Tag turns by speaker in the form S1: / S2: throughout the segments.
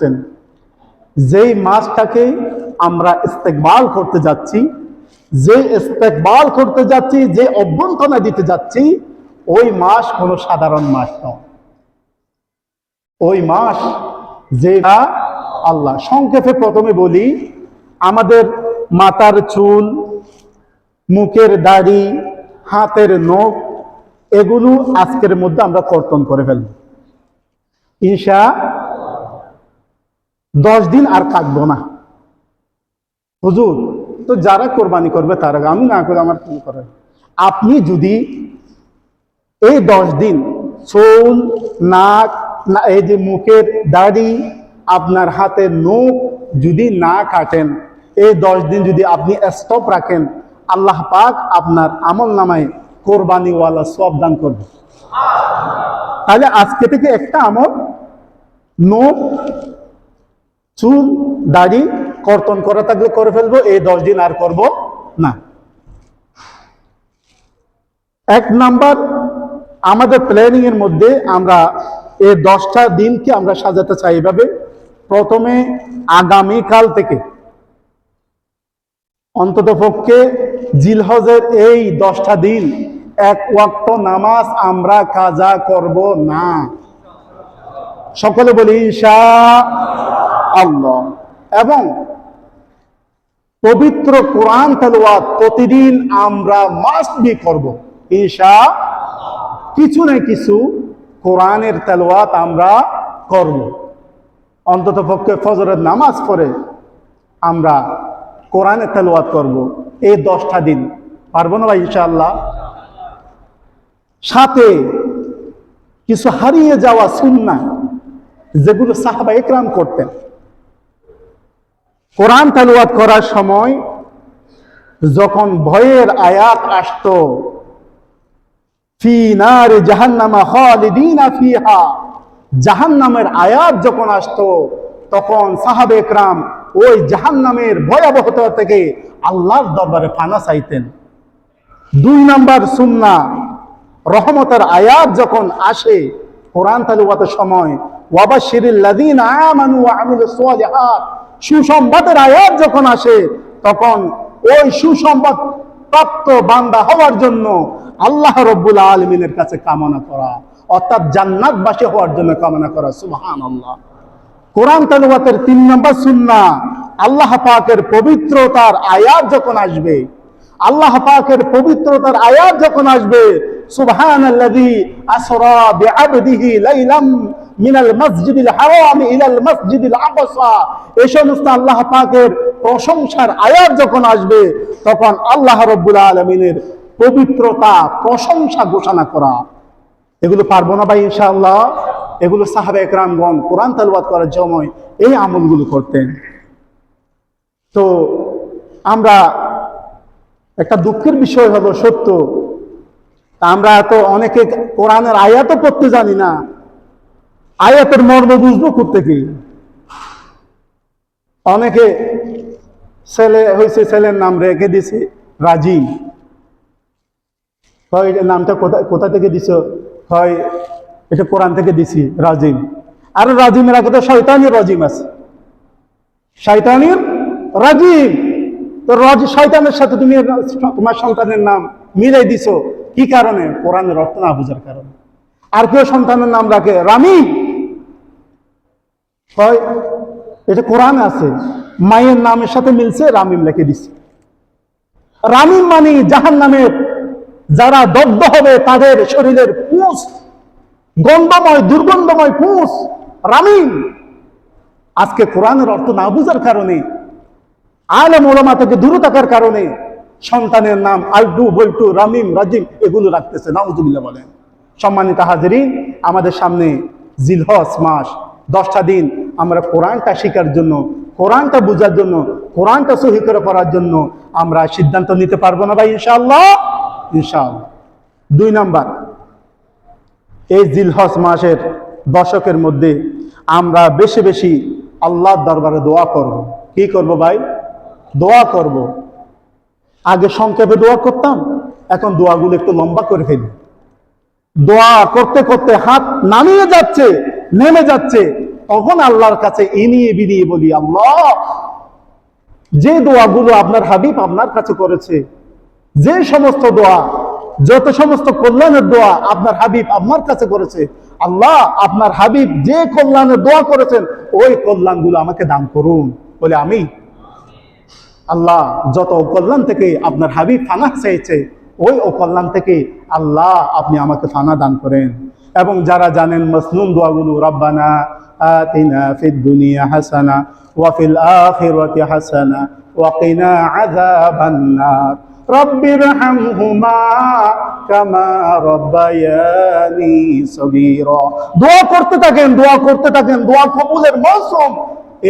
S1: বলছেন, যেই মাসটাকে আমরা ইস্তেকবাল করতে যাচ্ছি, যে অভ্যর্থনা দিতে যাচ্ছি, ওই মাস কোনো সাধারণ মাস নয়। ওই মাস যেটা আল্লাহ, সংক্ষেপে প্রথমে বলি, আমাদের মাথার চুল, মুখের দাড়ি, হাতের নখ, এগুলো আজকের মধ্যে আমরা কর্তন করে ফেলব ইনশা। 10 দিন আর কাটবো না। হুজুর, তো যারা কোরবানি করবে তারা, আমি না করে আমার কি করে? আপনি যদি এই 10 দিন চুল, নাক, এই যে মুখের দাড়ি, আপনার হাতের নখ যদি না কাটেন, এই 10 দিন যদি আপনি স্টপ রাখেন, আল্লাহ পাক আপনার আমল নামায় কোরবানিওয়ালা সওয়াব দান করবে। তাহলে আজকে থেকে একটা আমল, নখ, চুল, দাড়ি কর্তন করা থাকলে করে ফেলবো, এই 10 দিন আর করব না। 1 নাম্বার, আমাদের প্ল্যানিং এর মধ্যে আমরা এই 10টা দিনকে আমরা সাজাতে চাই এভাবে। প্রথমে আগামীকাল থেকে অন্ততপক্ষে জিলহজের এই 10টা দিন 1 ওয়াক্ত নামাজ আমরা কাজা করব না। সকলে বলি ইনশাআল্লাহ। এবং পবিত্র কোরআন তেলাওয়াত প্রতিদিন আমরা মাস্ট বি করব ইনশাআল্লাহ। কিছু না কিছু কোরআনের তেলাওয়াত আমরা করব। অন্ততপক্ষে ফজরের নামাজ পড়ে আমরা কোরআনের তেলাওয়াত করব এই 10টা দিন। পারবো না ভাই ইনশাআল্লাহ? সাথে কিছু হারিয়ে যাওয়া সুন্নাহ যেগুলো সাহাবা ইকরাম করতেন, কোরআন তেলাওয়াত করার সময় যখন ভয়ের আয়াত আসতো, ফি নারে জাহান্নামা খালিদিনা ফিহা, জাহান্নামের আয়াত যখন আসতো, তখন সাহাবা ইকরাম ওই জাহান্নামের ভয়াবহতা থেকে আল্লাহর দরবারে পানা চাইতেন। 2 নাম্বার সুন্নাহ, রহমতের আয়াত যখন আসে কোরআন তেলাওয়াতের সময়, ওয়াবাশশিরিল লাযিনা আমানু ওয়া আমিলুস সালিহাত, সুসংবাদের আয়াত যখন আসে, তখন ওই সুসংবাদ প্রাপ্ত বান্দা হওয়ার জন্য আল্লাহ রাব্বুল আলামিনের কাছে কামনা করা, অর্থাৎ জান্নাতবাসী হওয়ার জন্য কামনা করা। সুবহানাল্লাহ। কোরআন তেলাওয়াতের 3 নম্বর সুন্নাহ, আল্লাহ পাকের পবিত্রতার আয়াত যখন আসবে, আল্লাহ পাকের পবিত্রতার আয়াত যখন আসবে, সুবহানাল্লাযী আসরা বিআবদিহি লাইলাম মিনাল মাসজিদিল হারাম ইলাল মাসজিদিল আকসা, এই সমস্ত আল্লাহ পাকের প্রশংসার আয়াত যখন আসবে, তখন আল্লাহ রাব্বুল আলামিনের পবিত্রতা, প্রশংসা ঘোষণা করা। এগুলো পারবো না ভাই ইনশাআল্লাহ? এগুলো সাহাবা একরামগণ কোরআন তেলাওয়াত করার সময় এই আমলগুলো করতেন। তো আমরা, একটা দুঃখের বিষয় হলো সত্য, আমরা তো অনেকে কোরআনের আয়াতও পড়তে জানি না, আয়াতের মর্ম বুঝবো কোত্থেকে? অনেকে ছেলে হয়েছে, ছেলের নাম রেখে দিছে রাজিম, হয় নামটা কোথা থেকে দিছ? হয় এটা কোরআন থেকে দিছি রাজিম। আর রাজিমের আগে তো শয়তানের রাজিম আছে, শয়তানের রাজিম। তো শয়তানের সাথে তুমি তোমার সন্তানের নাম মিলাই দিছো কি কারণে? কোরআনের অর্থ না বোঝার কারণে। আর কেউ সন্তানের নাম রাখে রামিম, হয় এটা কোরআন আছে, মায়ের নামের সাথে মিলছে, রামিম লিখে দিছে। রামিম মানে জাহান্নামের যারা দগ্ধ হবে তাদের শরীরের পুঁছ, গন্ধময় দুর্গন্ধময় পুঁছ রামিম। আজকে কোরআনের অর্থ না বুঝার কারণে, আলেম ওলামা থেকে দূরে থাকার কারণে সন্তানের নাম আলটু বল্টু রামিম রাজিম এগুলো রাখতেছে, নাউজুবিল্লাহ বলেন। সম্মানিত হাজিরিন, আমাদের সামনে জিলহজ মাস, 10টা দিন আমরা কোরআনটা শেখার জন্য, কোরআনটা বোঝার জন্য, কোরআনটা সহি করে পড়ার জন্য আমরা সিদ্ধান্ত নিতে পারবো না ভাই ইনশাআল্লাহ? ইনশাআল্লাহ। 2 নাম্বার, এই জিলহজ মাসের দশকের মধ্যে আমরা বেশি বেশি আল্লাহর দরবারে দোয়া করব। কি করব ভাই? দোয়া করব। আগে সংক্ষেপে দোয়া করতাম, এখন দোয়াগুলো একটু লম্বা করে ফেলি। দোয়া করতে করতে হাত নামিয়ে যাচ্ছে, নেমে যাচ্ছে, তখন আল্লাহর কাছে এনিয়ে বিনিয়ে বলি, আল্লাহ, যে দোয়াগুলো আপনার হাবিব আপনার কাছে করেছে, যে সমস্ত দোয়া, যত সমস্ত কল্যাণের দোয়া আপনার হাবিব আপনার কাছে করেছে, আল্লাহ, আপনার হাবিব যে কল্যাণের দোয়া করেছেন ওই কল্যাণগুলো আমাকে দান করুন। বলে আমি আল্লাহ যত কল্যাণ থেকে আপনার হাবিব ফানা চেয়েছে ওই কল্যাণ থেকে আল্লাহ আপনি আমাকে ফানা দান করেন। এবং যারা জানেন মাসনুন দোয়াগুলো, রব্বানা আতিনা ফিদ দুনিয়া হাসানা ওয়া ফিল আখিরাতি হাসানা ওয়া কিনা আযাবান নার রব্বিরহামহুমা কামা রব্বায়ানি সগীরা। দোয়া করতে থাকেন, দোয়া করতে থাকেন। দোয়া কবুলের মৌসুম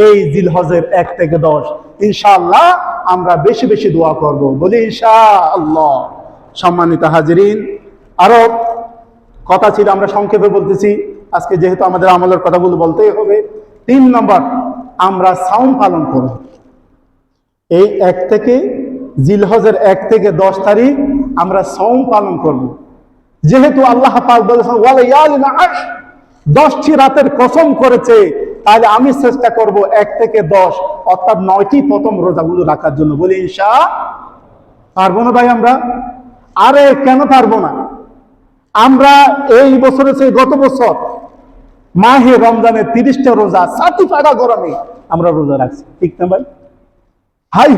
S1: এই জিলহজের 1 থেকে 10। ইনশাআল্লাহ আমরা বেশি বেশি দোয়া করব, বলি ইনশাআল্লাহ। সম্মানিত হাজিরিন, আরো কথা ছিল, আমরা সংক্ষেপে বলতেছি আজকে, যেহেতু আমাদের আমলের কথাগুলো বলতেই হবে। 3 নম্বর, আমরা সাওম পালন করব। এই 1 থেকে জিলহজের 1 থেকে 10 তারিখ আমরা সাওম পালন করব। যেহেতু আল্লাহ পাক বলেছেন ওয়ালায়ালিন আশর, 10টি রাতের কসম করেছে, তাহলে আমি চেষ্টা করব 1 থেকে 10 অর্থাৎ 9টি প্রথম রোজাগুলো রাখার জন্য, বলি ইনশাআল্লাহ। পারবো না ভাই আমরা? আরে কেন পারবো না? আমরা এই বছরে চেয়ে গত বছর মাহে রমজানের 30টা রোজা সাথী ফাটা গরমে আমরা রোজা রাখছি, ঠিক না ভাই? হাই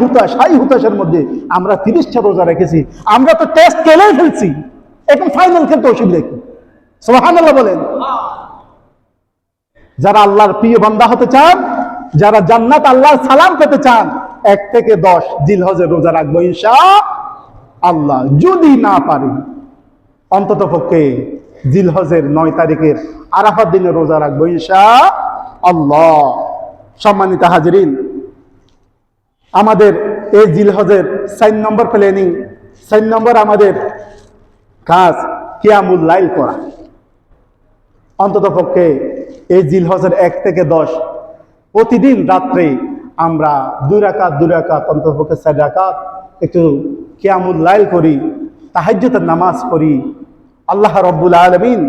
S1: হুতাশের মধ্যে আমরা 30টা রোজা রেখেছি। আমরা তো টেস্ট খেলেই ফেলছি, এখন ফাইনাল খেলতে অসুবিধা কি? সুবহানাল্লাহ বলেন। যারা আল্লাহর প্রিয় বান্দা হতে চান, যারা জান্নাত আল্লাহর সালাম পেতে চান, 1 থেকে 10 জিলহজের রোজা রাখবো ইনশাআল্লাহ। যদি না পারি অন্তত পক্ষে জিলহজের 9 তারিখের আরাফাত দিনে রোজা রাখবো ইনশাআল্লাহ। সম্মানিত হাজিরিন, আমাদের এই জিলহজের 4 নম্বর প্ল্যানিং, 4 নম্বর আমাদের কাজ কিয়ামুল লাইল করা। অন্তত পক্ষে এই জিলহজের 1 থেকে 10 প্রতিদিন রাত্রে আমরা 2 রাকাত অন্তত পক্ষে 4 রাকাত একটু কিয়ামুল লাইল করি, তাহাজ্জুদের নামাজ পড়ি। আল্লাহ রাব্বুল আলামিন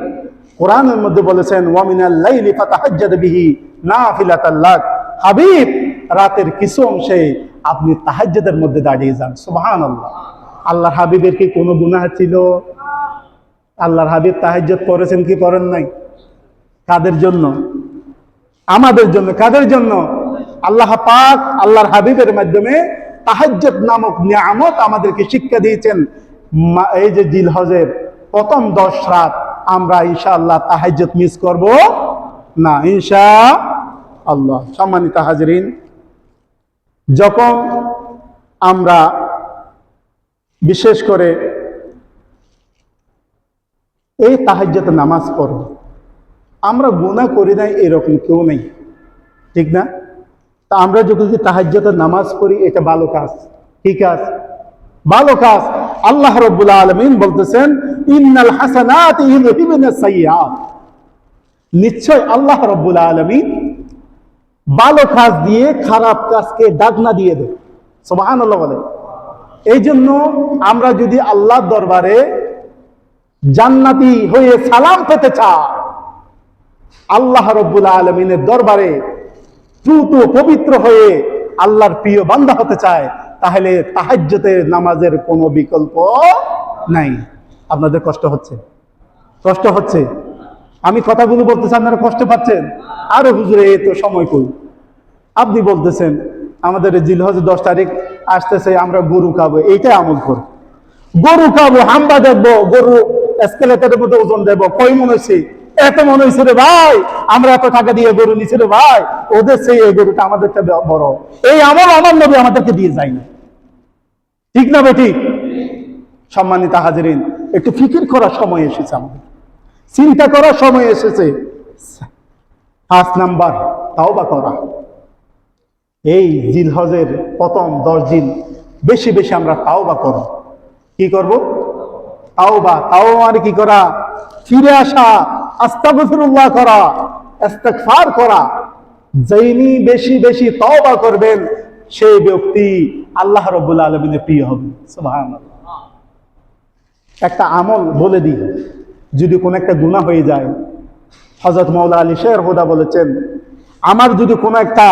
S1: কোরআনের মধ্যে বলেছেন ওয়া মিনাল লাইলি ফাতাহাজ্জাদ বিহি নাফিলাতাল লাক। হাবিব, রাতের কিছু অংশে আপনি তাহাজ্জুদের মধ্যে দাঁড়িয়ে যান। সুবহানাল্লাহ। আল্লাহর হাবিবের কি কোনো গুনাহ ছিল? আল্লাহর হাবিব তাহাজ্জুদ করেছেন কি করেন নাই? কাদের জন্য? আমাদের জন্য। কাদের জন্য? আল্লাহ পাক আল্লাহর হাবিবের মাধ্যমে তাহাজ্জুদ নামক নিয়ামত আমাদেরকে শিক্ষা দিয়েছেন। এই যে জিলহজের প্রথম 10 রাত আমরা ইনশাআল্লাহ তাহাজ্জুদ মিস করব না, ইনশাআল্লাহ। সম্মানিত হাজিরিন, যখন আমরা বিশেষ করে এই তাহাজ্জুদ নামাজ পড়ব, আমরা গুনাহ করি নাই এরকম কেউ নেই, ঠিক না? তা আমরা যদি তাহাজ্জুদের নামাজ পড়ি এটা ভালো কাজ, ঠিক আছে, ভালো কাজ। আল্লাহ রাব্বুল আলামিন বলতেছেন ইন্নাল হাসানাতি ইউযহিবুনাস সাইয়্যাত। নিশ্চয় আল্লাহ রাব্বুল আলামিন ভালো কাজ দিয়ে খারাপ কাজকে ডাকনা দিয়ে দেয়। সুবহানাল্লাহ বলে। এই জন্য আমরা যদি আল্লাহর দরবারে জান্নাতি হয়ে সালাম পেতে চাই, আল্লাহ রাব্বুল আলামিনের দরবারে পবিত্র হয়ে আল্লাহর প্রিয় বান্দা হতে চায়, তাহলে তাহাজ্জুদের নামাজের কোনো বিকল্প নাই। আপনাদের কষ্ট হচ্ছে? কষ্ট হচ্ছে? আমি কথাগুলো বলতেছি, আপনারা কষ্ট পাচ্ছেন? আরে হুজুরে এই তো সময় কই। আপনি বলতেছেন আমাদের জিলহজ 10 তারিখ আসতেছে, আমরা গরু খাবো, এইটাই আমল করব। গরু খাবো, হাম্বা দেখবো, গরু স্কেলেটের মধ্যে ওজন দেবো, কই মনে হচ্ছে? এত মনে হয়েছে রে ভাই, আমরা এত টাকা দিয়ে গরু নিছি রে ভাই, ওদের সেই এই গরুটা আমাদের বড়। এই আমল আমার নবী আমাদেরকে দিয়ে যায় না, ঠিক না বেটি? সম্মানিত হাজিরিন, একটু ফিকির করার সময় এসেছে, আমাদের চিন্তা করার সময় এসেছে। 5 নাম্বার, তাওবা করা। এই জিলহজের প্রথম 10 দিন বেশি বেশি আমরা তাওবা করব। কি করব? তাওবা। তাওবা মানে কি করা? ফিরে আসা, আস্তাগফিরুল্লাহ করা, ইস্তিগফার করা। যিনি বেশি বেশি তাওবা করবেন সেই ব্যক্তি আল্লাহ রাব্বুল আলামিনের প্রিয় হবে। সুবহানাল্লাহ। একটা আমল বলে দিই, যদি কোনো একটা গুনাহ হয়ে যায়, হযরত মাওলানা আলী শের হুদা বলেছেন আমার যদি কোনো একটা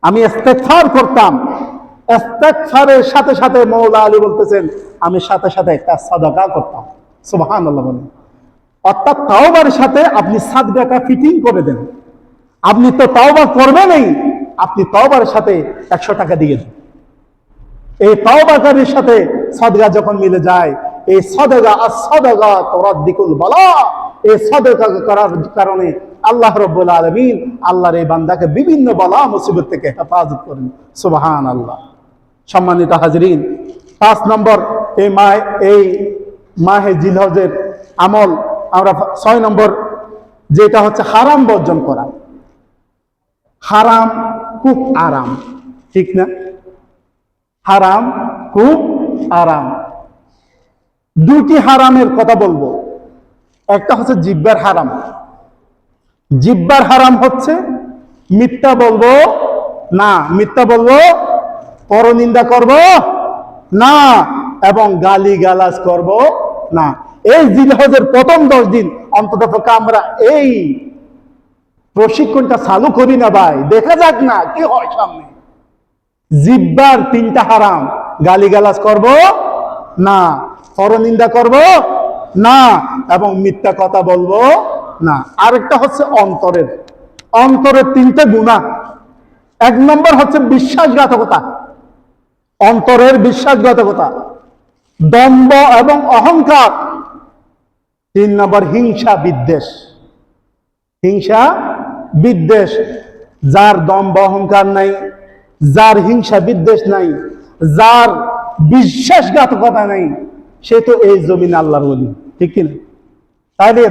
S1: আমি ইস্তেগফার করতাম, ইস্তেগফারের সাথে সাথে মওলা আলী বলতেছেন আমি সাথে সাথে একটা সাদাকা করতাম। সুবহানাল্লাহ বলেন। অর্থাৎ তাওবার সাথে আপনি সাদকাটা ফিটিং করে দেন। আপনি তো তাওবা করবেনই, আপনি তাওবার সাথে 100 টাকা দিয়ে দেন। এই তাওবাকারীর সাথে সাদকা যখন মিলে যায়, এই সাদকা as-সাদকা তুরাদ্দিকুল বালা, এই সাদকা করার কারণে আল্লাহ রাব্বুল আলামিন আল্লাহর এই বান্দাকে বিভিন্ন বালা মুসিবত থেকে হেফাজত করেন। সুবহানাল্লাহ। সম্মানিত হাজরিন, 5 নম্বর এই মাহে জিলহজের আমল আমরা 6 নম্বর যেটা হচ্ছে হারাম বর্জন করা। হারাম খুব আরাম, ঠিক না? হারাম খুব আরাম। দুটি হারামের কথা বলবো। একটা হচ্ছে জিহ্বার হারাম। জিহ্বার হারাম হচ্ছে মিথ্যা বলবো না, মিথ্যা বলবো, পরনিন্দা করব না, এবং গালি গালাজ করব না। এই জিলহজের প্রথম 10 দিন অন্ততপক্ষে আমরা এই প্রশিক্ষণটা চালু করি না ভাই, দেখা যাক না কি হয় সামনে। জিহ্বার 3টা হারাম, গালিগালাজ করব না, পরনিন্দা করব না, এবং মিথ্যা কথা বলবো না। আরেকটা হচ্ছে অন্তরের 3টে গুনাহ। 1 নম্বর হচ্ছে বিশ্বাসঘাতকতা, অন্তরের বিশ্বাসঘাতকতা, দম্ভ এবং অহংকার। 3 নম্বর হিংসা বিদ্বেষ। হিংসা বিদ্বেষ। যার দম্ভ অহংকার নাই, যার হিংসা বিদ্বেষ নাই, যার বিশ্বাসঘাতকতা নাই, সে তো এই জমিন আল্লাহর ওলি, ঠিক কিনা? তাহলে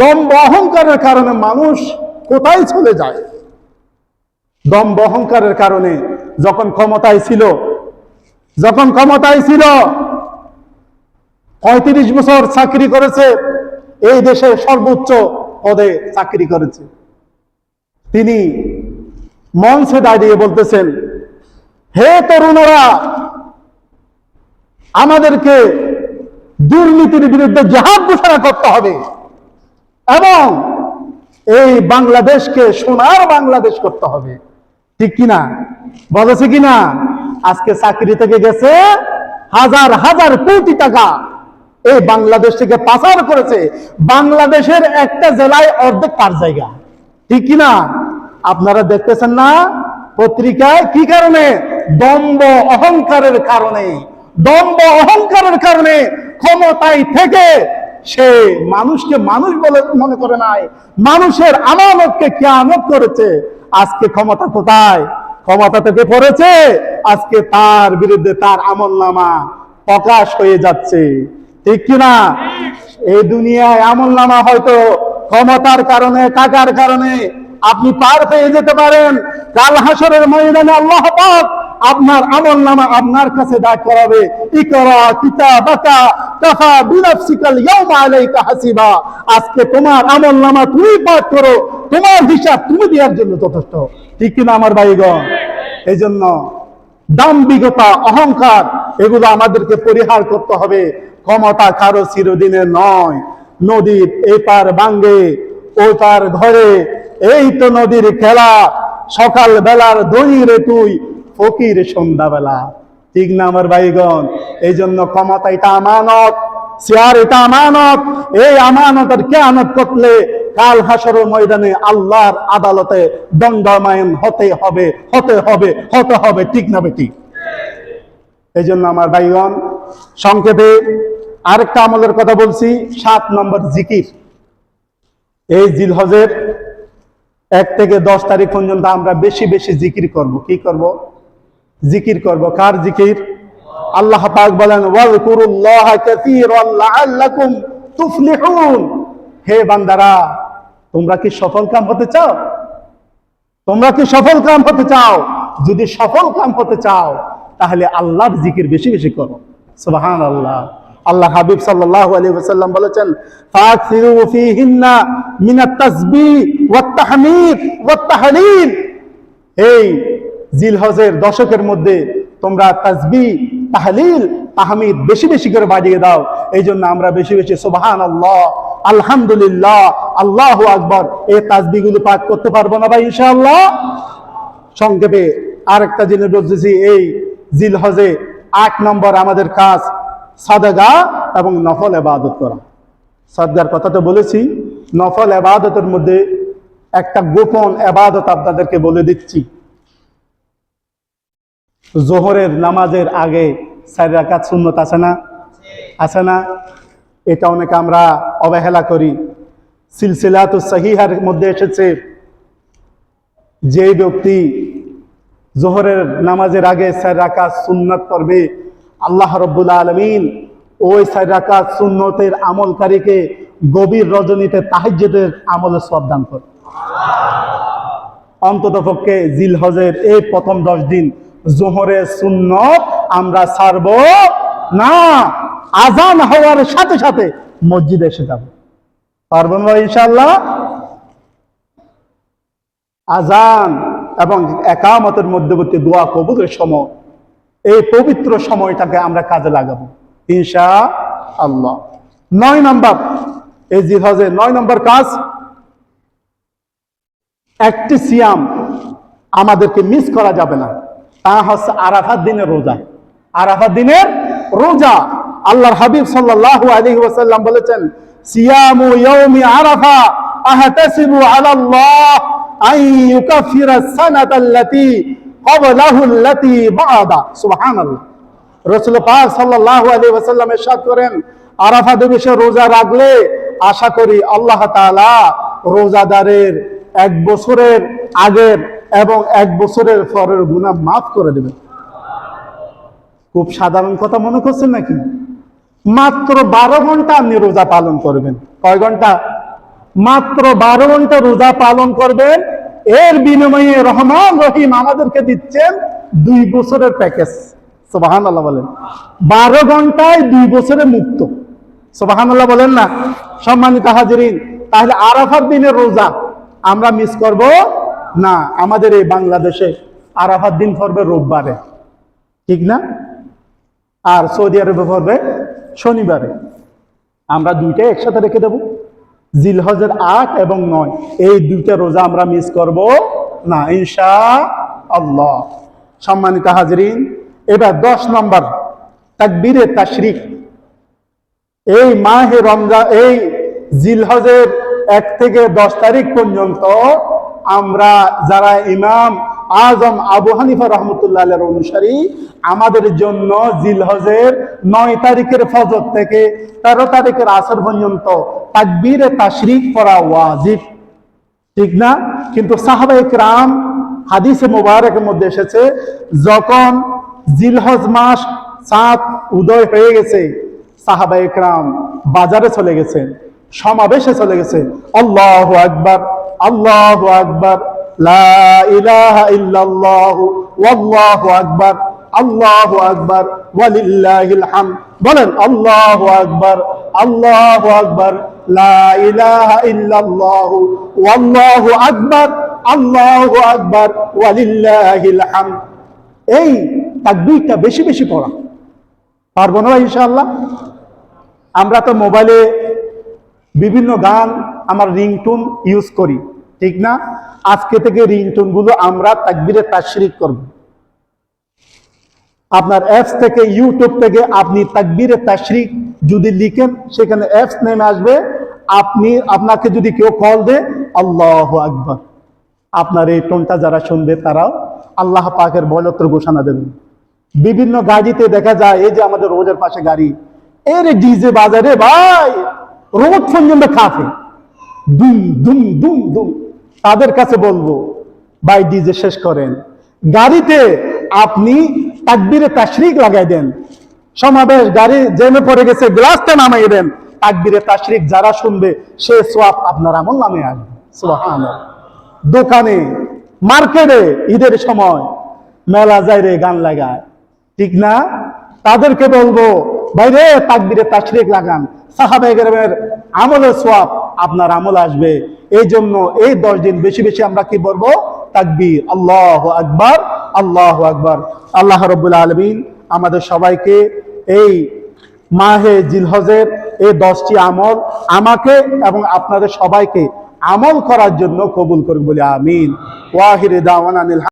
S1: দম্ভ অহংকারের কারণে মানুষ কোথায় চলে যায়? দম্ভ অহংকারের কারণে যখন ক্ষমতায় ছিল 35 বছর চাকরি করেছে, এই দেশের সর্বোচ্চ পদে চাকরি করেছে, তিনি মঞ্চে দাঁড়িয়ে বলতেছেন, হে তরুণরা, আমাদেরকে দুর্নীতির বিরুদ্ধে জিহাদ ঘোষণা করতে হবে এবং এই বাংলাদেশকে সোনার বাংলাদেশ করতে হবে, ঠিক কিনা? বলেছে কিনা? আজকে চাকরি থেকে গেছে, হাজার হাজার কোটি টাকা এই বাংলাদেশ থেকে পাচার করেছে। বাংলাদেশের একটা জেলায় অর্ধেক তার জায়গা, ঠিক কিনা? আপনারা দেখতেছেন না পত্রিকায়? কি কারণে? দম্ভ অহংকারের কারণে। দম্ভ অহংকারের কারণে ক্ষমতায় থেকে সে মানুষকে মানুষ বলে মনে করে নাই, মানুষের আমানতকে খেয়ানত করেছে। আজকে ক্ষমতা কোথায়? ক্ষমতা থেকে পড়েছে, আজকে তার বিরুদ্ধে তার আমলনামা প্রকাশ হয়ে যাচ্ছে, ঠিক কিনা? এই দুনিয়ায় আমলনামা হয়তো ক্ষমতার কারণে, টাকার কারণে আপনি পার পেয়ে যেতে পারেন। কাল হাসরের ময়দানে আল্লাহ পাক আপনার আমলনামা আপনার কাছে দাঁড় করাবে। ইকরা কিতাবাকা কাফা বিনাফসিকাল ইয়াউমা আলাইকা হাসিবা। আজকে তোমার আমলনামা তুমি পাঠ করো, তোমার হিসাব তুমি দেওয়ার জন্য যথেষ্ট, ঠিক কিনা আমার ভাইগণ? এই জন্য দাম্ভিকতা, অহংকার এগুলো আমাদেরকে পরিহার করতে হবে। ক্ষমতা কারো চিরদিনের নয়। নদীর এপার ভাঙ্গে ওই পার ঘরে, এই তো নদীর খেলা। সকাল বেলার ধনী রে তুই, ফকির সন্ধ্যাবেলা, ঠিক না আমার ভাইগণ? এই জন্য ক্ষমতা এটা আমানত, চেয়ার এটা আমানত। এই আমানতের খেয়ানত করলে কাল হাসরের ময়দানে আল্লাহর আদালতে দণ্ডায়মান হতে হবে, ঠিক না বেটি? এই জন্য আমার ভাইগণ, সংক্ষেপে আরেকটা আমলের কথা বলছি, 7 নম্বর জিকির। এই জিলহজের 1 থেকে 10 তারিখ পর্যন্ত আমরা বেশি বেশি জিকির করব। কি করব? জিকির করব। কার জিকির? আল্লাহ পাক বলেন, ওয়াজকুরুল্লাহা কাসীরান লাআল্লাকুম তুফলিহুন। হে বান্দারা, তোমরা কি সফলকাম হতে চাও? তোমরা কি সফলকাম হতে চাও? যদি সফলকাম হতে চাও তাহলে আল্লাহর জিকির বেশি বেশি করো। সুবহানাল্লাহ। আল্লাহ হাবিব সাল্লাল্লাহু আলাইহি ওয়াসাল্লাম বলেছেন, ফাকসিরু ফীহিন্না মিনাত তাসবিহ ওয়াত তাহমিদ ওয়াত তাহলিল। এই জিলহজের দশকের মধ্যে তোমরা তাসবিহ, তাহলিল, তাহমিদ বেশি বেশি করে বাড়িয়ে দাও। এই জন্য আমরা বেশি বেশি সুবহানাল্লাহ, আলহামদুলিল্লাহ, আল্লাহু আকবার, এই তাসবিহগুলো পাঠ করতে পারবো না ভাই ইনশাআল্লাহ? সংক্ষেপে আরেকটা জিনিস বলতেছি, এই জিলহজে 8 নম্বর আমাদের কাজ সাদাকা এবং নফল ইবাদত করা। সাদগার কথা তো বলেছি, নফল ইবাদতের মধ্যে একটা গোপন ইবাদত আপনাদেরকে বলে দিচ্ছি। জোহরের নামাজের আগে 4 রাকাত সুন্নত আছে না? আছে না? এটা অনেকে আমরা অবহেলা করি। সিলসিলাতুস সহিহার মধ্যে এসেছে, যে ব্যক্তি জোহরের নামাজের আগে 4 রাকাত সুন্নত পড়বে, আল্লাহ রাব্বুল আলামিন ওই 4 রাকাত সুন্নতের আমলকারীকে গভীর রজনীতে তাহাজ্জুদের আমলের সওয়াব দান করে। অন্ততপক্ষে জিলহজের এই প্রথম 10 দিন জোহরের সুন্নত আমরা ছাড়ব না। আজান হওয়ার সাথে সাথে মসজিদে এসে যাব, পারবেন না ইনশাআল্লাহ? আজান এবং একামতের মধ্যবর্তী দোয়া কবুলের সময়, এই পবিত্র সময়টাকে আমরা কাজে লাগাবো ইনশাআল্লাহ। 9 নম্বর, এই জিলহজের 9 নম্বর কাজ, একটি সিয়াম আমাদেরকে মিস করা যাবে না, তা হচ্ছে আরাফাত দিনের রোজা। আরাফাত দিনের রোজা, আল্লাহর হাবিব সাল্লাল্লাহু আলাইহি ওয়াসাল্লাম বলেছেন, সিয়ামু ইয়াউমি আরাফা আহতাসিবু আলাল্লাহ আন ইউকাফিরা সানাতাল্লাতী ক্বাবলাহু আল্লাতী বা'দা। সুবহানাল্লাহ। রাসূল পাক সাল্লাল্লাহু আলাইহি ওয়াসাল্লাম ইরশাদ করেন, আরাফা দিবসে রোজা রাখলে আশা করি আল্লাহ তাআলা রোজাদারের 1 বছরের আগের এবং 1 বছরের পরের গুনাহ মাফ করে দেবেন। খুব সাধারণ কথা মনে করছেন নাকি? মাত্র 12 ঘন্টা আপনি রোজা পালন করবেন। কয় ঘন্টা? মাত্র 12 ঘন্টা রোজা পালন করবেন, এর বিনিময়ে রহমান রহিম আমাদেরকে দিচ্ছেন 2 বছরের প্যাকেজ। সুবহানাল্লাহ বলেন। 12 ঘন্টায় 2 বছরে মুক্ত। সুবহানাল্লাহ বলেন না? সম্মানিত হাজিরিন, তাহলে আরাফার দিনের রোজা আমরা মিস করব না। আমাদের এই বাংলাদেশে আরাফার দিন পড়বে রোববারে, ঠিক না? আর সৌদি আরবে পড়বে শনিবারে। আমরা দুইটাই একসাথে রেখে দেব। জিলহজের 8 এবং 9 এই 2টা রোজা আমরা মিস করব না ইনশাআল্লাহ। সম্মানিত হাজিরিন, এবার 10 নম্বর, তাকবীরে তাশরিক। এই মাহে রমজান, এই জিলহজের 1 থেকে 10 তারিখ পর্যন্ত আমরা যারা ইমাম আজম আবু হানিফা রাহমাতুল্লাহ আলাইহির অনুসারী, আমাদের জন্য জিলহজের 9 তারিখের ফজর থেকে 13 তারিখের আসর পর্যন্ত তাকবীরে তাশরিক পড়া ওয়াজিব, ঠিক না? কিন্তু সাহাবায়ে কেরাম, হাদিসে মুবারকের মধ্যে এসেছে, যখন জিলহজ মাস চাঁদ উদয় হয়ে গেছে, সাহাবায়ে কেরাম বাজারে চলে গেছেন, সমাবেশে চলে গেছে। আল্লাহু আকবার, আল্লাহু আকবার, লা ইলাহা ইল্লাল্লাহু ওয়াল্লাহু আকবার, আল্লাহু আকবার ওয়ালিল্লাহিল হামদ। বলেন আল্লাহু আকবার, আল্লাহু আকবার, লা ইলাহা ইল্লাল্লাহু ওয়াল্লাহু আকবার, আল্লাহু আকবার ওয়ালিল্লাহিল হামদ। এই তাকবীরটা বেশি বেশি পড়া, পারবো না ইনশাআল্লাহ? আমরা তো মোবাইলে বিভিন্ন গান, আমার রিংটোন ইউজ করি, ঠিক না? আজকে থেকে রিংটোন গুলো আমরা তাকবীরে তাশরিক করব। আপনার অ্যাপস থেকে, ইউটিউব থেকে আপনি তাকবীরে তাশরিক যদি লিখেন, সেখানে অ্যাপস নেমে আসবে। আপনাকে যদি কেউ কল দেয়, আল্লাহু আকবার, আপনার এই টোনটা যারা শুনবে তারাও আল্লাহ পাকের বলত্র ঘোষণা দেবেন। বিভিন্ন গাড়িতে দেখা যায়, এই যে আমাদের রোডের পাশে গাড়ি, এর ডিজে বাজারে ভাই রোড পর্যন্ত খাফে, দুম দুম দুম দুম। তাদের কাছে বলবো, ভাই ডিজে শেষ করেন, গাড়িতে আপনি তাকবীরে তাশরিক লাগাই দেন। সমাবেশ, গাড়ি জেমে পড়ে গেছে, গ্লাসটা নামাই দেন। তাকবীরে তাশরিক যারা শুনবে, সে সওয়াব আপনার আমল নামে আসবে। সুবহানাল্লাহ। দোকানে, মার্কেটে ঈদের সময় মেলা যায় রে, গান লাগায়, ঠিক না? তাদেরকে বলবো, ভাই রে তাকবীরে তাশরিক লাগান, সাহাবায়ে কেরামের আমলের সওয়াব আপনার আমল আসবে। এই জন্য এই 10 দিন বেশি বেশি আমরা কি বলবো? তাকবীর, আল্লাহু আকবার, আল্লাহু আকবার। আল্লাহ রাব্বুল আলামিন আমাদের সবাইকে এই মাহে জিলহজের এই 10টি আমল আমাকে এবং আপনাদের সবাইকে আমল করার জন্য কবুল করুন বলে আমিন। ওয়াহির দাওয়ানা